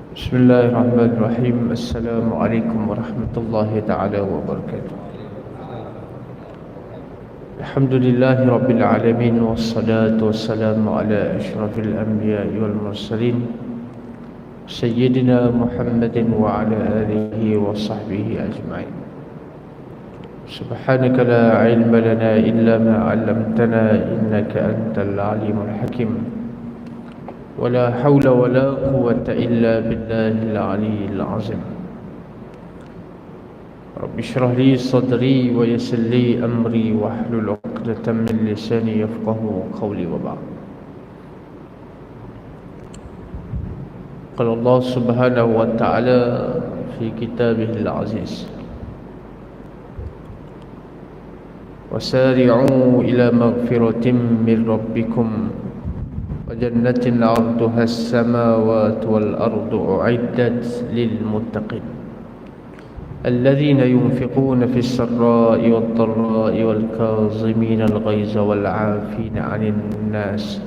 Bismillahirrahmanirrahim. Assalamualaikum warahmatullahi ta'ala wabarakatuh. Alhamdulillahi rabbil alamin. Wassalatu wassalamu ala ashrafil anbiya'i wal mursalin Sayyidina Muhammadin wa ala alihi wa sahbihi ajma'in. Subhanaka la ilma lana illa ma 'allamtana innaka antal alimul hakim. ولا حول ولا قوة إلا بالله العلي العظيم. رب اشرح لي صدري ويسر لي أمري واحلل عقدة من لساني يفقه قولي وبعد. قال الله سبحانه وتعالى في كتابه العزيز: وسارعوا إلى مغفرة من ربكم وجنة عرضها السماوات والأرض أعدت للمتقين الذين ينفقون في السراء والضراء والكاظمين الغيظ والعافين عن الناس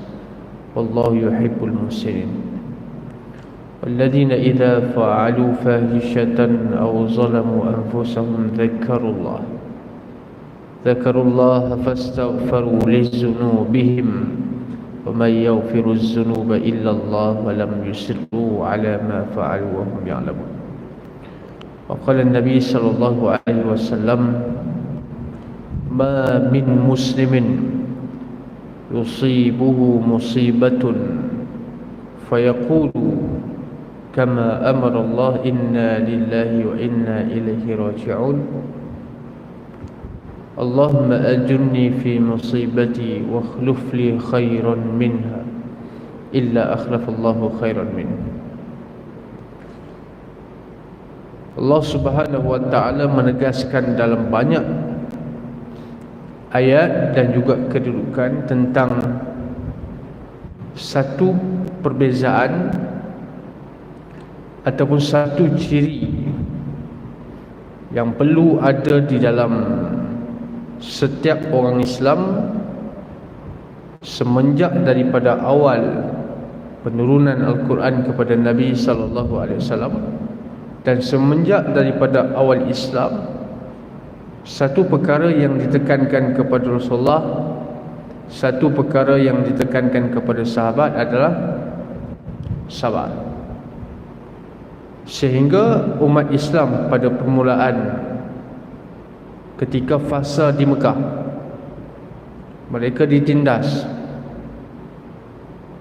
والله يحب المحسنين والذين إذا فعلوا فاحشة أو ظلموا أنفسهم ذكروا الله فاستغفروا لذنوبهم ومن يغفر الذنوب إلا الله ولم يصروا على ما فعلوا وهم يعلمون. وقال النبي صلى الله عليه وسلم: ما من مسلم يصيبه مصيبة فيقول كما أمر الله إنا لله وإنا إليه راجعون اللهم أجرني في مصيبتي واخلف لي خيرا منها إلا أخلف الله خيرا منه. Allah Subhanahu wa ta'ala menegaskan dalam banyak ayat dan juga kedudukan tentang satu perbezaan ataupun satu ciri yang perlu ada di dalam setiap orang Islam semenjak daripada awal penurunan Al-Quran kepada Nabi SAW dan semenjak daripada awal Islam, satu perkara yang ditekankan kepada Rasulullah, satu perkara yang ditekankan kepada sahabat adalah sabar. Sehingga umat Islam pada permulaan ketika fasa di Mekah, mereka ditindas,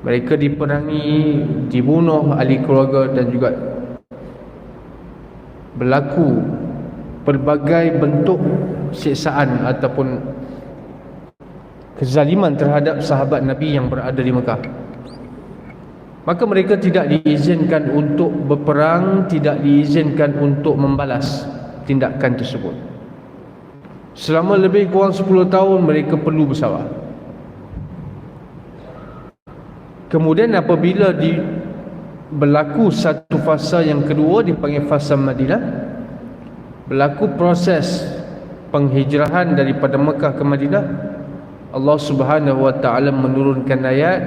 mereka diperangi, dibunuh ahli keluarga dan juga berlaku pelbagai bentuk siksaan ataupun kezaliman terhadap sahabat Nabi yang berada di Mekah. Maka mereka tidak diizinkan untuk berperang, tidak diizinkan untuk membalas tindakan tersebut. Selama lebih kurang 10 tahun mereka perlu bersabar. Kemudian apabila berlaku satu fasa yang kedua, dipanggil fasa Madinah, berlaku proses penghijrahan daripada Mekah ke Madinah, Allah Subhanahu wa ta'ala menurunkan ayat,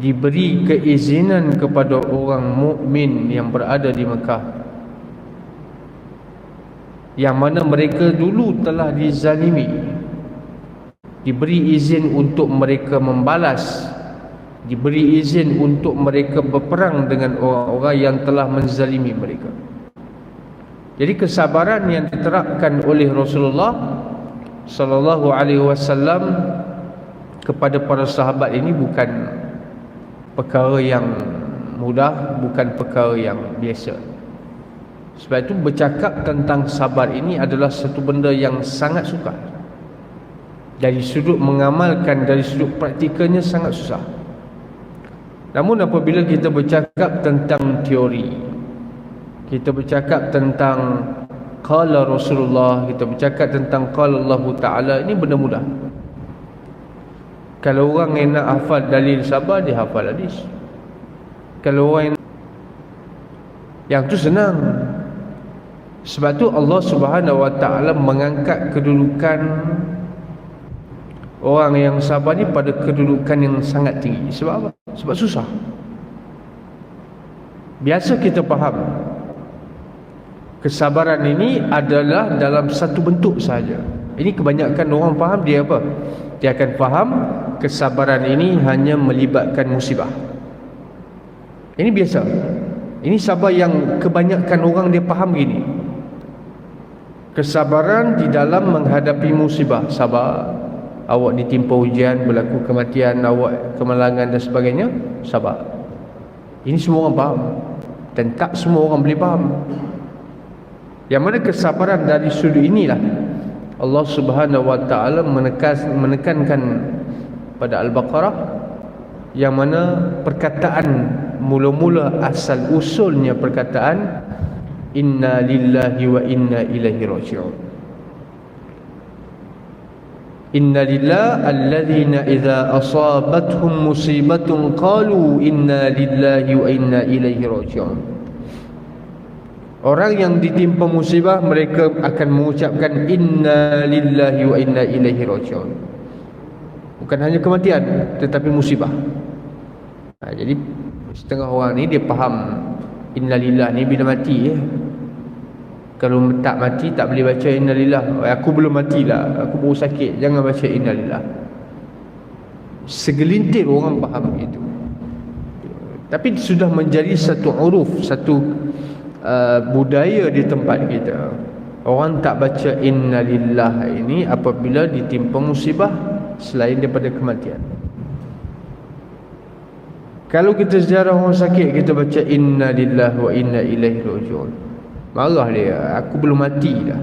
diberi keizinan kepada orang mukmin yang berada di Mekah, yang mana mereka dulu telah dizalimi, diberi izin untuk mereka membalas, diberi izin untuk mereka berperang dengan orang-orang yang telah menzalimi mereka. Jadi kesabaran yang diterapkan oleh Rasulullah sallallahu alaihi wasallam kepada para sahabat ini bukan perkara yang mudah, bukan perkara yang biasa. Sebab itu bercakap tentang sabar ini adalah satu benda yang sangat sukar. Dari sudut mengamalkan, dari sudut praktikalnya sangat susah. Namun apabila kita bercakap tentang teori, kita bercakap tentang qala Rasulullah, kita bercakap tentang qala Allah Ta'ala, ini benda mudah. Kalau orang yang nak hafal dalil sabar, dia hafal hadis. Kalau orang yang tu senang. Sebab tu Allah Subhanahu wa ta'ala mengangkat kedudukan orang yang sabar ni pada kedudukan yang sangat tinggi. Sebab apa? Sebab susah. Biasa kita faham kesabaran ini adalah dalam satu bentuk saja. Ini kebanyakan orang faham dia apa? Dia akan faham kesabaran ini hanya melibatkan musibah. Ini biasa. Ini sabar yang kebanyakan orang dia faham gini. Kesabaran di dalam menghadapi musibah. Sabar. Awak ditimpa ujian, berlaku kematian, awak kemalangan dan sebagainya, sabar. Ini semua orang faham. Dan tak semua orang boleh faham. Yang mana kesabaran dari sudut inilah Allah Subhanahu wa taala menekankan pada Al-Baqarah, yang mana perkataan mula-mula asal usulnya perkataan inna lillahi wa inna ilaihi raji'un. Inna lillahi alladhina idza asabathum musibatun qalu inna lillahi wa inna ilaihi raji'un. Orang yang ditimpa musibah, mereka akan mengucapkan inna lillahi wa inna ilaihi raji'un. Bukan hanya kematian, tetapi musibah. Jadi setengah orang ni dia faham inna lillahi ni bila mati ya. Kalau tak mati tak boleh baca innalillah. Aku belum matilah, aku baru sakit, jangan baca innalillah. Segelintir orang faham itu. Tapi sudah menjadi satu uruf, satu budaya di tempat kita. Orang tak baca innalillah ini apabila ditimpa musibah selain daripada kematian. Kalau kita sejarah orang sakit, kita baca innalillah wa inna ilaihi raji'un. Marah dia, aku belum mati dah.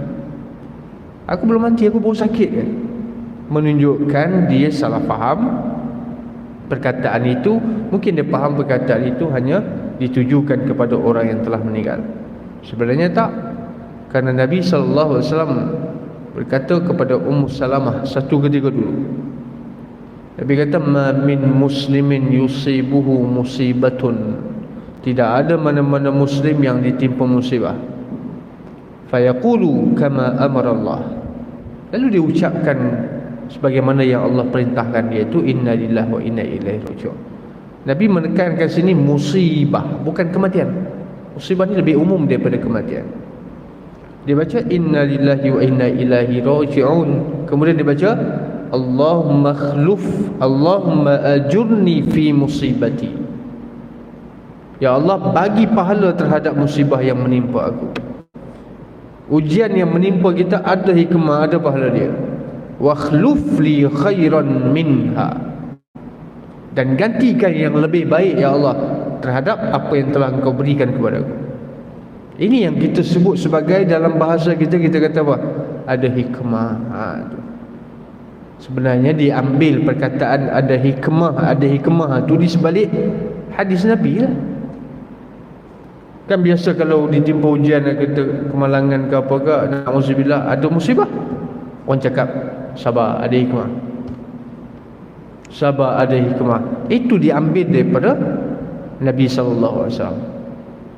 Aku belum mati, aku baru sakit kan. Menunjukkan dia salah faham perkataan itu. Mungkin dia faham perkataan itu hanya ditujukan kepada orang yang telah meninggal. Sebenarnya tak. Kerana Nabi SAW berkata kepada Ummu Salamah satu ketika dulu. Nabi kata, ma min muslimin yusibuhu musibatun. Tidak ada mana-mana muslim yang ditimpa musibah. Fayaqulu kama amarallah. Lalu dia ucapkan sebagaimana yang Allah perintahkan dia, itu inna lillahi wa inna ilaihi raji'un. Nabi menekankan sini musibah, bukan kematian. Musibah ni lebih umum daripada kematian. Dia baca inna lillahi wa inna ilaihi raji'un. Kemudian dia baca Allahumma khluf, Allahumma ajurni fi musibati. Ya Allah, bagi pahala terhadap musibah yang menimpa aku. Ujian yang menimpa kita ada hikmah, ada pahala dia. Wa khluf li khairan minha. Dan gantikan yang lebih baik ya Allah terhadap apa yang telah Engkau berikan kepada aku. Ini yang kita sebut sebagai, dalam bahasa kita kata apa? Ada hikmah. Sebenarnya diambil perkataan ada hikmah tu di sebalik hadis Nabi lah. Kan biasa kalau ditimpa ujian, kata kemalangan ke apa ke, na'udzubillah, ada musibah, orang cakap sabar, ada hikmah. Sabar, ada hikmah. Itu diambil daripada Nabi SAW.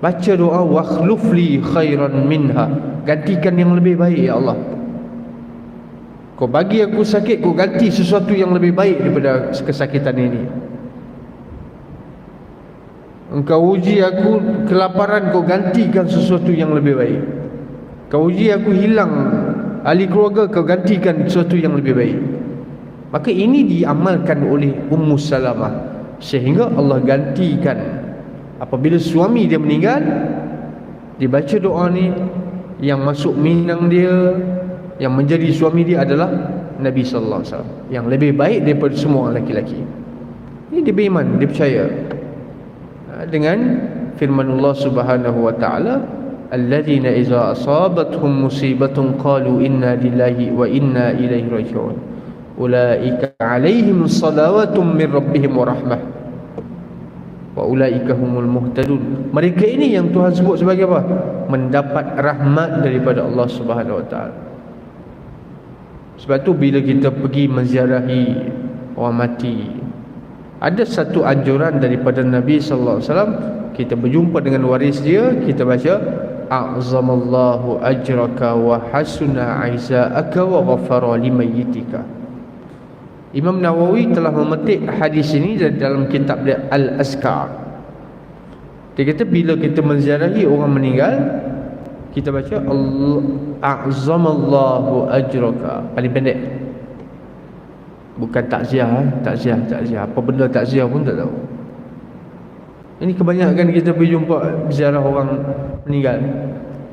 Baca doa wakhluf li khairan minha. Gantikan yang lebih baik ya Allah. Kau bagi aku sakit, kau ganti sesuatu yang lebih baik daripada kesakitan ini. Engkau uji aku kelaparan, kau gantikan sesuatu yang lebih baik. Kau uji aku hilang ahli keluarga, kau gantikan sesuatu yang lebih baik. Maka ini diamalkan oleh Ummu Salamah, sehingga Allah gantikan. Apabila suami dia meninggal, dibaca doa ni, yang masuk minang dia, yang menjadi suami dia adalah Nabi sallallahu alaihi wasallam, yang lebih baik daripada semua orang lelaki. Ini dia beriman, dia percaya dengan firman Allah Subhanahu wa taala, alladzina idza asabathum musibatun qalu inna lillahi wa inna ilaihi raji'un ulaika alaihim salawatun min rabbihim wa rahmah wa ulaika humul muhtadun. Mereka ini yang Tuhan sebut sebagai apa? Mendapat rahmat daripada Allah Subhanahu wa taala. Sebab tu bila kita pergi menziarahi orang mati, ada satu anjuran daripada Nabi sallallahu alaihi wasallam, kita berjumpa dengan waris dia, kita baca a'zamallahu ajraka wa hasuna aizaaka wa ghafara limayyitika. Imam Nawawi telah memetik hadis ini dalam kitab dia Al-Azkar. Dia kata bila kita menziarahi orang meninggal, kita baca Allah a'zamallahu ajraka, paling pendek. Bukan takziah, takziah. Apa benda takziah pun tak tahu. Ini kebanyakan kita pergi jumpa ziarah orang meninggal,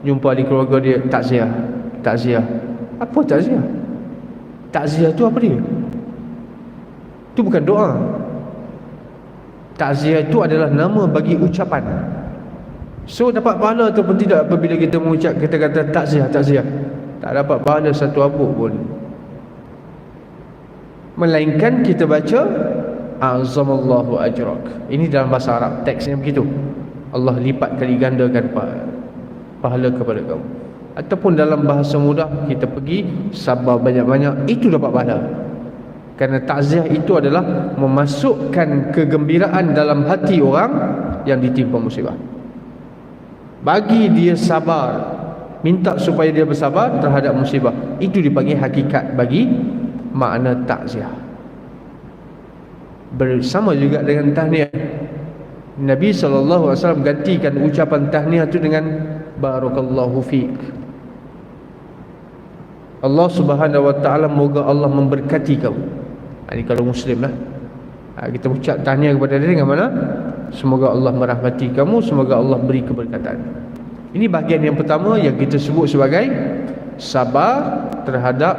jumpa di keluarga dia, takziah. Apa takziah? Takziah tu apa dia? Itu bukan doa. Takziah itu adalah nama bagi ucapan. So dapat pahala ataupun tidak apabila kita mengucap kata-kata takziah. Tak dapat pahala satu abuk pun. Melainkan kita baca azamallahu ajrak. Ini dalam bahasa Arab, teksnya begitu. Allah lipat kali gandakan pahala kepada kamu. Ataupun dalam bahasa mudah, kita pergi sabar banyak-banyak, itu dapat pahala. Kerana takziah itu adalah memasukkan kegembiraan dalam hati orang yang ditimpa musibah. Bagi dia sabar, minta supaya dia bersabar terhadap musibah. Itu dipanggil hakikat bagi makna takziah. Bersama juga dengan tahniah. Nabi SAW gantikan ucapan tahniah itu dengan barakallahu fiik. Allah Subhanahu wa taala, moga Allah memberkati kamu. Ini kalau muslim lah. Kita ucap tahniah kepada dia dengan mana? Semoga Allah merahmati kamu, semoga Allah beri keberkatan. Ini bahagian yang pertama yang kita sebut sebagai sabar terhadap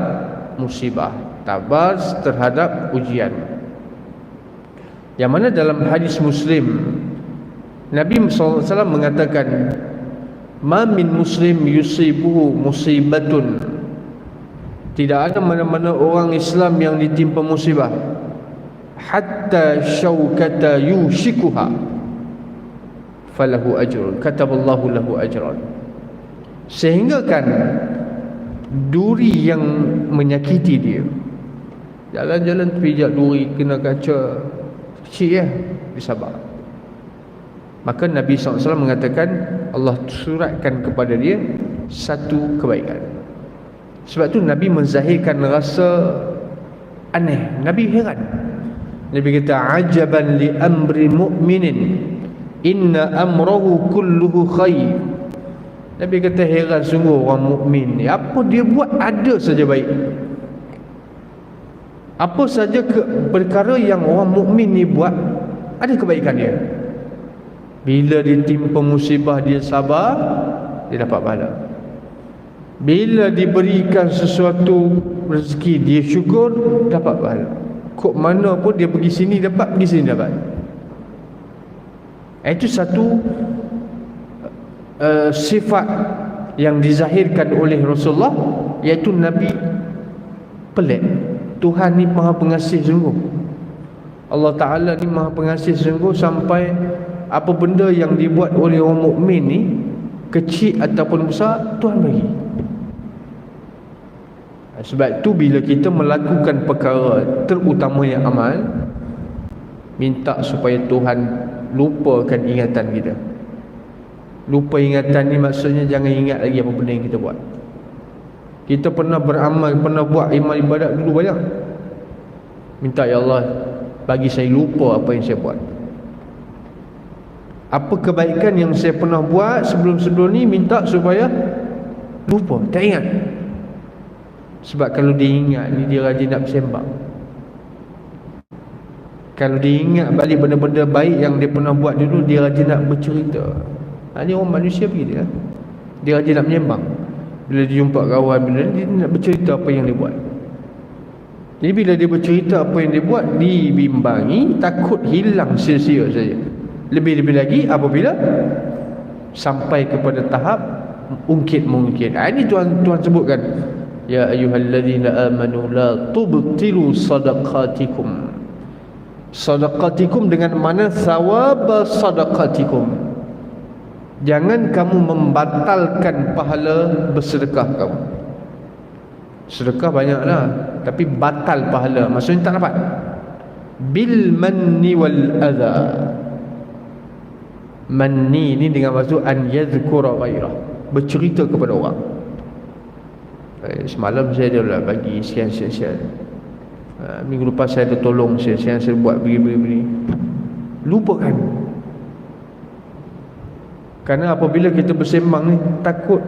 musibah, sabar terhadap ujian. Yang mana dalam hadis Muslim, Nabi SAW mengatakan, ma min muslim yusibuhu musibatun, tidak ada mana-mana orang Islam yang ditimpa musibah, hatta syaukata yushikuha falahu ajrun, kataballahu lahu ajran, sehingga kan duri yang menyakiti dia, jalan-jalan pijak duri, kena kaca kecil dia sabar. Maka Nabi SAW mengatakan Allah suratkan kepada dia satu kebaikan. Sebab tu Nabi menzahirkan rasa aneh. Nabi heran. Nabi kata ajaban li amri mu'minin inna amrahu kulluhu khair. Nabi kata heran sungguh orang mukmin ni, apa dia buat ada saja baik. Apa saja perkara yang orang mukmin ni buat ada kebaikan dia. Bila ditimpa musibah dia sabar, dia dapat pahala. Bila diberikan sesuatu rezeki dia syukur, dapat pahala. Kok mana pun dia pergi sini dapat, pergi sini dapat. Itu satu sifat yang dizahirkan oleh Rasulullah, iaitu Nabi pelik. Tuhan ni maha pengasih sungguh. Allah Ta'ala ni maha pengasih sungguh, sampai apa benda yang dibuat oleh orang mukmin ni, kecil ataupun besar, Tuhan bagi. Sebab tu bila kita melakukan perkara, terutamanya amal, minta supaya Tuhan lupakan ingatan kita. Lupa ingatan ni maksudnya jangan ingat lagi apa benda yang kita buat. Kita pernah beramal, pernah buat amal ibadat dulu banyak, minta ya Allah bagi saya lupa apa yang saya buat. Apa kebaikan yang saya pernah buat sebelum-sebelum ni, minta supaya lupa, tak ingat. Sebab kalau dia ingat ni, dia rajin nak bersembang. Kalau dia ingat balik benda-benda baik yang dia pernah buat dulu, dia rajin nak bercerita. Ini orang manusia begitu lah. Dia rajin nak menyembang. Bila dia jumpa kawan, bila dia nak bercerita apa yang dia buat. Jadi bila dia bercerita apa yang dia buat, dibimbangi, takut hilang sia-sia saja. Lebih-lebih lagi apabila sampai kepada tahap ungkit-mungkit. Ini Tuhan sebutkan, ya ayyuhalladzina amanu la tubtilu sadaqatikum. Sadaqatikum dengan mana thawab sadaqatikum. Jangan kamu membatalkan pahala bersedekah kamu. Sedekah banyaklah, tapi batal pahala, maksudnya tak dapat. Bil manni wal adha. Manni ni dengan maksud an yadhkura ghairah, bercerita kepada orang. Semalam saya dah bagi sekian-sekian. Minggu lepas saya dah tolong saya buat begini. Lupakan. Kerana apabila kita bersembang ni, takut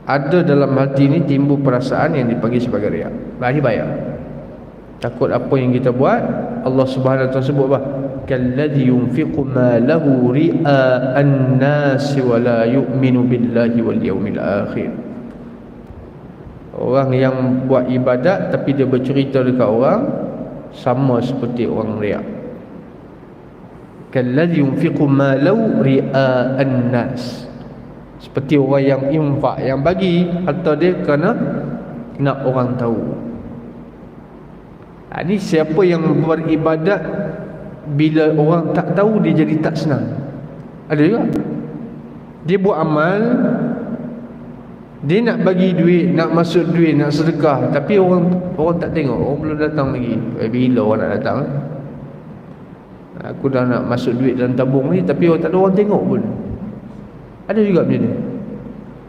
ada dalam hati ni timbul perasaan yang dipanggil sebagai riya. Ini bahaya. Takut apa yang kita buat, Allah Subhanahu wa taala sebut apa? Kalladhi yunfiqu malahu ri'a'an nas wa la yu'minu billahi wal yawmil akhir. Orang yang buat ibadat tapi dia bercerita dekat orang, sama seperti orang riya. Kalladhi yunfiqu malahu ri'a'an nas. Seperti orang yang infak, yang bagi harta dia kerana nak orang tahu. Ini siapa yang beribadat bila orang tak tahu, dia jadi tak senang. Ada juga. Dia buat amal, dia nak bagi duit, nak masuk duit, nak sedekah, tapi orang tak tengok, orang belum datang lagi. Bila orang nak datang? Aku dah nak masuk duit dalam tabung ni, tapi tak ada orang tengok pun. Ada juga macam ni.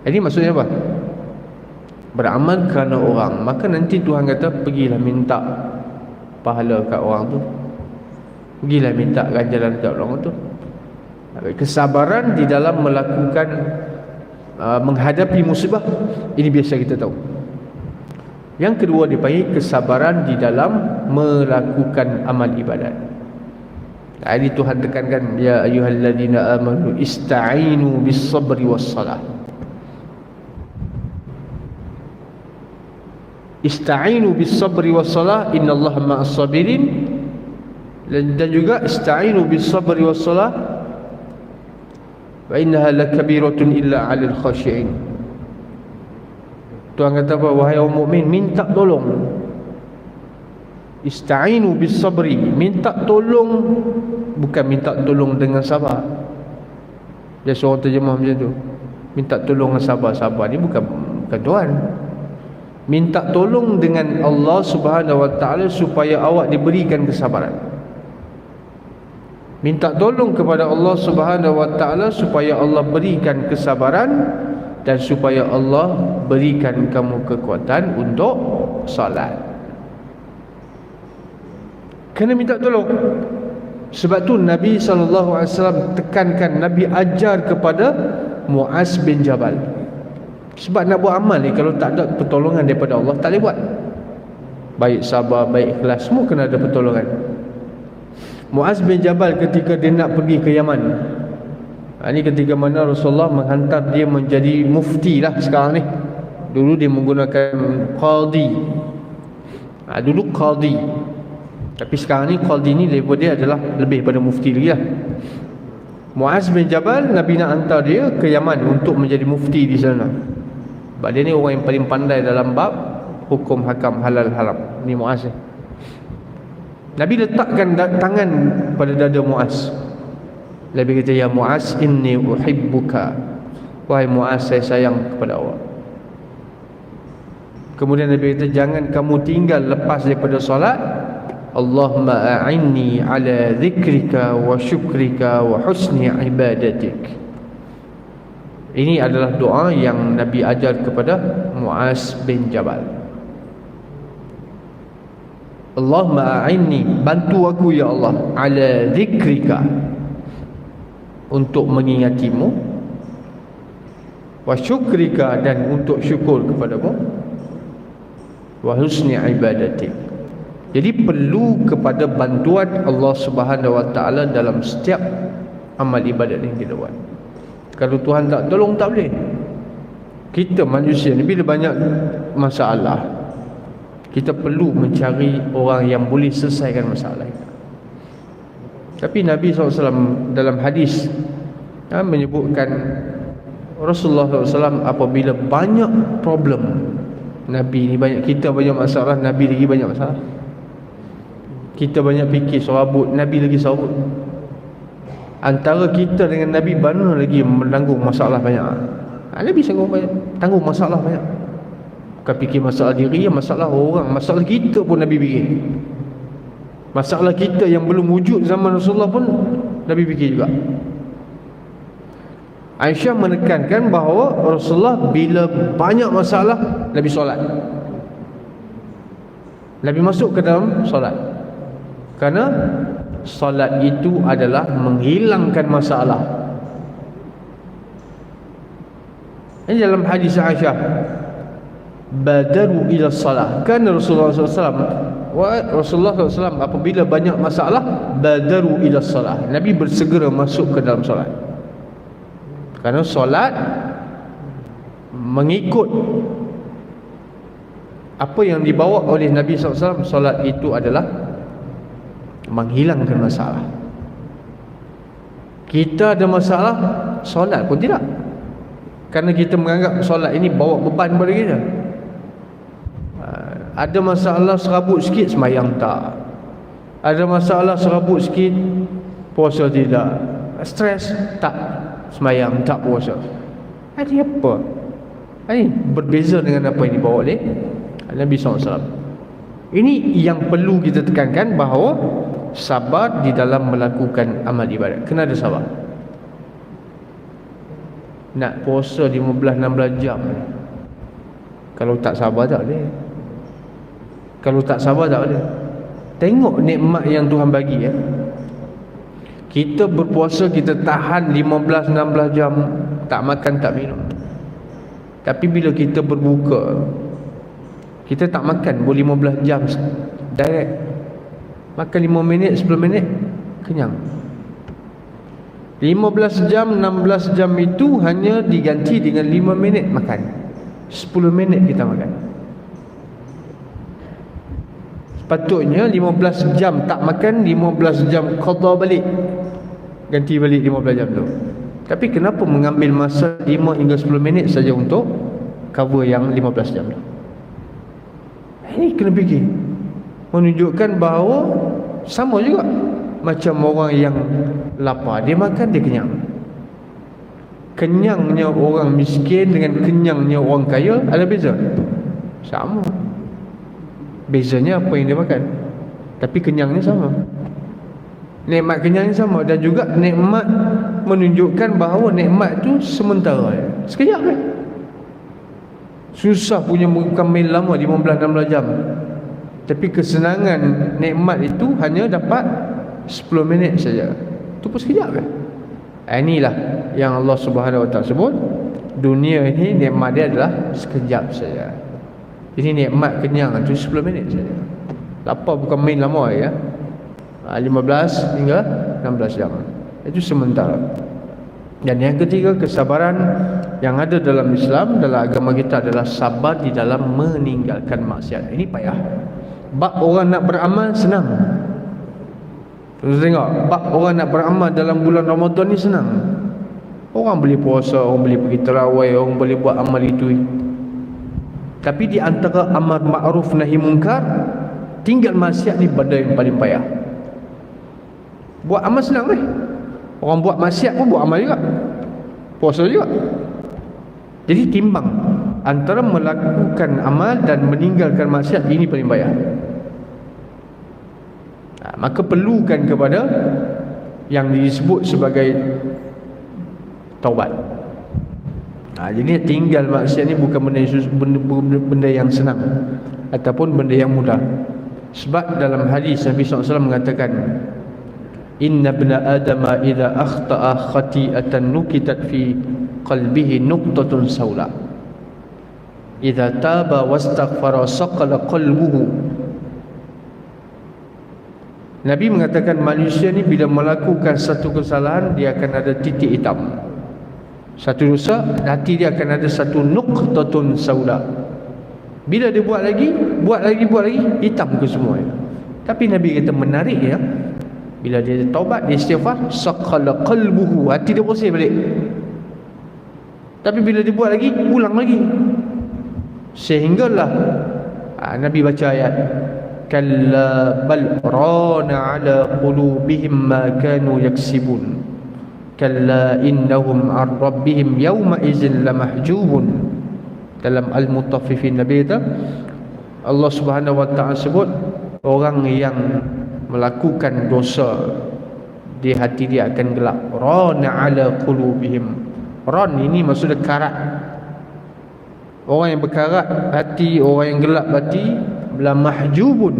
Ini maksudnya apa? Beramal kerana orang. Maka nanti Tuhan kata, pergilah minta pahala kat orang tu, pergilah minta ganjaran kat orang tu. Kesabaran di dalam melakukan menghadapi musibah, ini biasa kita tahu. Yang kedua dipanggil kesabaran di dalam melakukan amal ibadat. Ini Tuhan tekankan, ya ayyuhalladzina amanu ista'inu bis sabri was salah. Ista'inu bis sabri was salah, innallaha ma'as sabirin. Dan juga ista'inu bis sabri was salah wa innaha lakabiratun illa 'alal khashi'in. Tuhan kata apa? Wahai orang mukmin, minta tolong. Ista'inu bis sabri, minta tolong, bukan minta tolong dengan sabar. Biasa orang terjemah macam tu, minta tolong dengan sabar. Ni bukan Tuhan. Minta tolong dengan Allah Subhanahu wa taala supaya awak diberikan kesabaran. Minta tolong kepada Allah Subhanahu wa taala supaya Allah berikan kesabaran dan supaya Allah berikan kamu kekuatan untuk solat. Kena minta tolong. Sebab tu Nabi SAW tekankan, Nabi ajar kepada Muaz bin Jabal. Sebab nak buat amal ni, kalau tak ada pertolongan daripada Allah, tak boleh buat. Baik sabar, baik ikhlas, semua kena ada pertolongan. Muaz bin Jabal ketika dia nak pergi ke Yaman, ini ketika mana Rasulullah menghantar dia menjadi mufti lah sekarang ni. Dulu dia menggunakan qadi. Dulu qadi, tapi sekarang ni qadi ni level dia adalah lebih pada mufti lagi lah. Muaz bin Jabal, Nabi nak hantar dia ke Yaman untuk menjadi mufti di sana. Sebab dia ni orang yang paling pandai dalam bab hukum hakam halal haram. Ni Muaz ni. Nabi letakkan tangan pada dada Muaz. Nabi kata, ya Muaz, inni uhibbuka. Wahai Muaz, saya sayang kepada awak. Kemudian Nabi kata, jangan kamu tinggal lepas daripada solat. Allahumma a'inni ala dhikrika wa syukrika wa husni ibadatik. Ini adalah doa yang Nabi ajar kepada Muaz bin Jabal. Allahumma a'inni, bantu aku ya Allah, ala dhikrika, untuk mengingatimu, wa syukrika, dan untuk syukur kepadamu, wa husni ibadatik. Jadi perlu kepada bantuan Allah Subhanahu wa taala dalam setiap amal ibadat yang kita buat. Kalau Tuhan tak tolong, tak boleh. Kita manusia ni bila banyak masalah, kita perlu mencari orang yang boleh selesaikan masalah kita. Tapi Nabi SAW dalam hadis menyebutkan, Rasulullah SAW apabila banyak problem, Nabi ni banyak, kita banyak masalah, Nabi lagi banyak masalah. Kita banyak fikir serabut, Nabi lagi serabut. Antara kita dengan Nabi, mana lagi menanggung masalah banyak? Nabi sanggup tanggung masalah banyak. Bukan fikir masalah diri, masalah orang, masalah kita pun Nabi fikir. Masalah kita yang belum wujud zaman Rasulullah pun Nabi fikir juga. Aisyah menekankan bahawa Rasulullah bila banyak masalah, Nabi solat. Nabi masuk ke dalam solat. Kerana solat itu adalah menghilangkan masalah. Ini dalam hadis Aisyah, badaru ila salah. Kan Rasulullah SAW apabila banyak masalah, badaru ila salah, Nabi bersegera masuk ke dalam solat. Kerana solat mengikut apa yang dibawa oleh Nabi SAW. Solat itu adalah menghilangkan masalah. Kita ada masalah, solat pun tidak, kerana kita menganggap solat ini bawa beban pada kita. Ada masalah serabut sikit, sembahyang tak. Ada masalah serabut sikit, puasa tidak. Stres, tak sembahyang, tak puasa. Ini apa? Ini berbeza dengan apa yang dibawa oleh Nabi SAW. Ini yang perlu kita tekankan, bahawa sabar di dalam melakukan amal ibadat. Kena ada sabar. Nak puasa 15-16 jam, kalau tak sabar tak boleh. Kalau tak sabar tak boleh. Tengok nikmat yang Tuhan bagi ya. Kita berpuasa, kita tahan 15-16 jam, tak makan tak minum. Tapi bila kita berbuka, kita tak makan boleh 15 jam direct. Makan 5 minit, 10 minit, kenyang. 15 jam, 16 jam itu hanya diganti dengan 5 minit makan, 10 minit kita makan. Sepatutnya 15 jam tak makan, 15 jam qada balik, ganti balik 15 jam tu. Tapi kenapa mengambil masa 5 hingga 10 minit saja untuk cover yang 15 jam tu? Ini kena fikir. Menunjukkan bahawa sama juga macam orang yang lapar, dia makan dia kenyang. Kenyangnya orang miskin dengan kenyangnya orang kaya ada beza? Sama. Bezanya apa yang dia makan, tapi kenyangnya sama. Nikmat kenyangnya sama. Dan juga nikmat menunjukkan bahawa nikmat tu sementara, sekejap kan. Susah punya bukan main lama 15-16 jam. Tapi kesenangan nikmat itu hanya dapat 10 minit saja. Itu pun sekejap kan. Inilah yang Allah Subhanahu Wa Taala sebut, dunia ini nikmat dia adalah sekejap saja. Ini nikmat kenyang itu 10 minit saja. Lapar bukan main lama ya. 15 hingga 16 jam. Itu sementara. Dan yang ketiga, kesabaran yang ada dalam Islam, dalam agama kita, adalah sabar di dalam meninggalkan maksiat. Ini payah. Bab orang nak beramal senang. Terus tengok, bab orang nak beramal dalam bulan Ramadan ni senang. Orang boleh puasa, orang boleh pergi tarawih, orang boleh buat amal itu. Tapi di antara amar ma'ruf nahi munkar, tinggal maksiat ni benda yang paling payah. Buat amal senang Orang buat maksiat pun buat amal juga, puasa juga. Jadi timbang antara melakukan amal dan meninggalkan maksiat, ini paling payah. Maka perlukan kepada yang disebut sebagai taubat. Jadi tinggal maksiat ni bukan benda yang senang ataupun benda yang mudah. Sebab dalam hadis Nabi SAW mengatakan, inna ibna adama idza akhta'a khati'atan nukitat fi qalbihi nuqtatun sawla idza taba wastaghfara saqala qalbuhu. Nabi mengatakan manusia ni bila melakukan satu kesalahan, dia akan ada titik hitam. Satu dosa, hati dia akan ada satu nuqtatun sawla. Bila dia buat lagi, hitam ke semua. Tapi Nabi kata menarik ya, bila dia taubat, dia istighfar, saqala qalbuhu, hati dia bersih balik. Tapi bila dia buat lagi, ulang lagi. Sehinggalah Nabi baca ayat, kalla bal rana ala qulubihim ma kanu yaksibun kalla innahum an rabbihim yawma idzin lamahjubun. Dalam Al-Mutaffifin Nabi kata, Allah Subhanahu Wa Taala sebut orang yang melakukan dosa, di hati dia akan gelap. Rana ala qulubihim. Ran ini maksudnya karat. Orang yang berkarat hati, orang yang gelap hati, la mahjubun,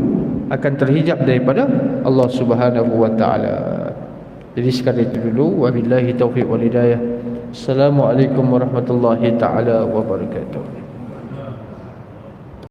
akan terhijab daripada Allah Subhanahu Wa Taala. Jadi sekadar itu dulu. Wabillahi taufiq wal hidayah. Assalamualaikum warahmatullahi taala wabarakatuh.